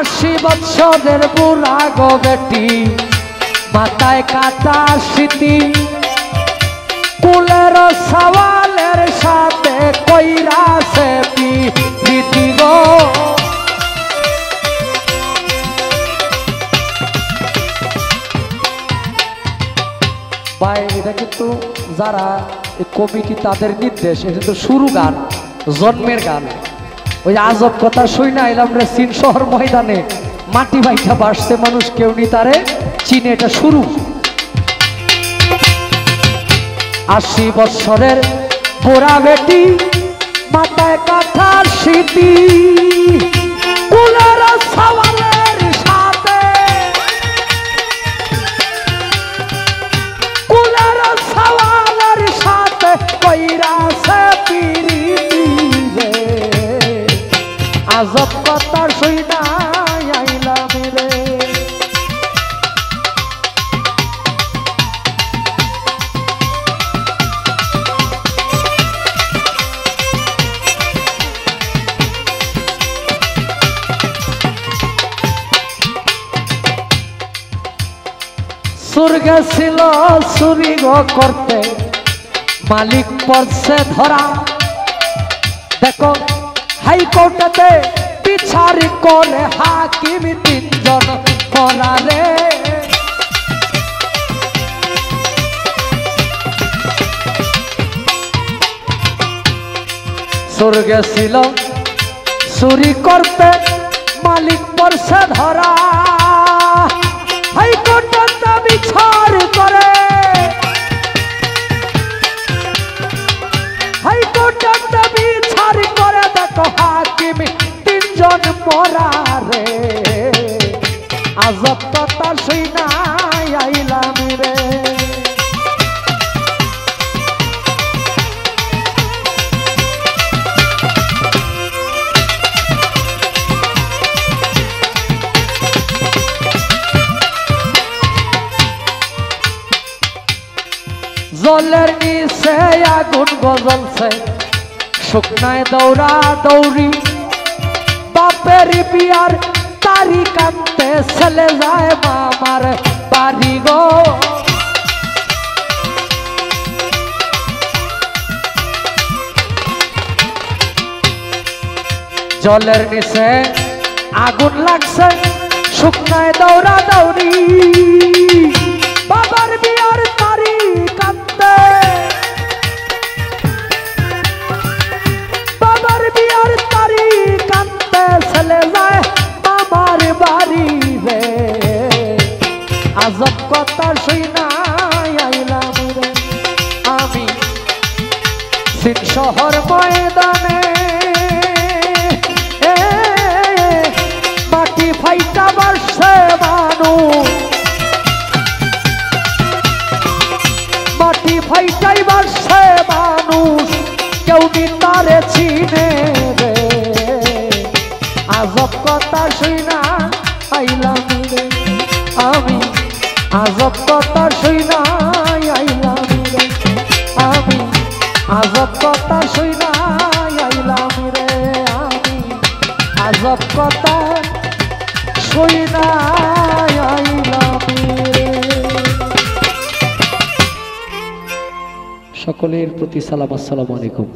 80 বছরের বুড়া গো বেটি মাথায় কাটা স্মৃতি কুলের সওয়ালের সাথে কইরাছে প্রীতি গো ভাই এটা কিন্তু যারা কমিটি তাদের নির্দেশ এটা তো শুরু গান জন্মের গান ওই আজব কথা শুই না এলাম রে চীন শহর ময়দানে মাটি বাইটা বাসছে মানুষ কেউ নি তারে চীনে এটা শুরু 80 বছরের বুড়া বেটি মাথায় কাঠার স্মৃতি কুলের সওয়ালের সাথে কুলের সওয়ালের সাথে কইরাছে প্রীতি রে আজব কথা শুই না আইলাম রে সুর গেছিল চুরি গো করতে মালিক পড়ছে ধরা দেখো হাইকোর্টেতে বিচার করে হাকিম 3 জন করা রে সুর গেছিল চুরি করতে মালিক পড়ছে ধরা হাইকোর্টে বিচার করে হাইকোর্টে বিচার করে দেখো হাকিম 3 জন মরা রে আজব কথা শুই না আইলাম রে জলের নিচে আগুন জ্বলছে শুকনায় দৌড়া দৌড়ি বাপের বিয়ার তারিখ আনতে চলে যায় মামার বাড়ি গো জলের নিচে আগুন লাগছে শুকনায় দৌড়া দৌড়ি বাবার বিয়ার তারিখ আনতে বাবার বিয়ার তারিখ আনতে চলে যায় আমার বাড়ি রে আজব কথা শুই না আইলাম রে আমি চীন শহর ময়দানে মাটি ফাইটা বাসছে মানুষ মাটি ফাইটাই বাসছে মানুষ কেউ নি তারে চিনে রে আজব কথা শুই না আইলাম রে আমি আজব কথা শুই না আইলাম রে আমি আজব কথা শুই না আইলাম রে আমি আজব কথা শুই না আইলাম রে সকলের প্রতি সালাম আসসালামু আলাইকুম।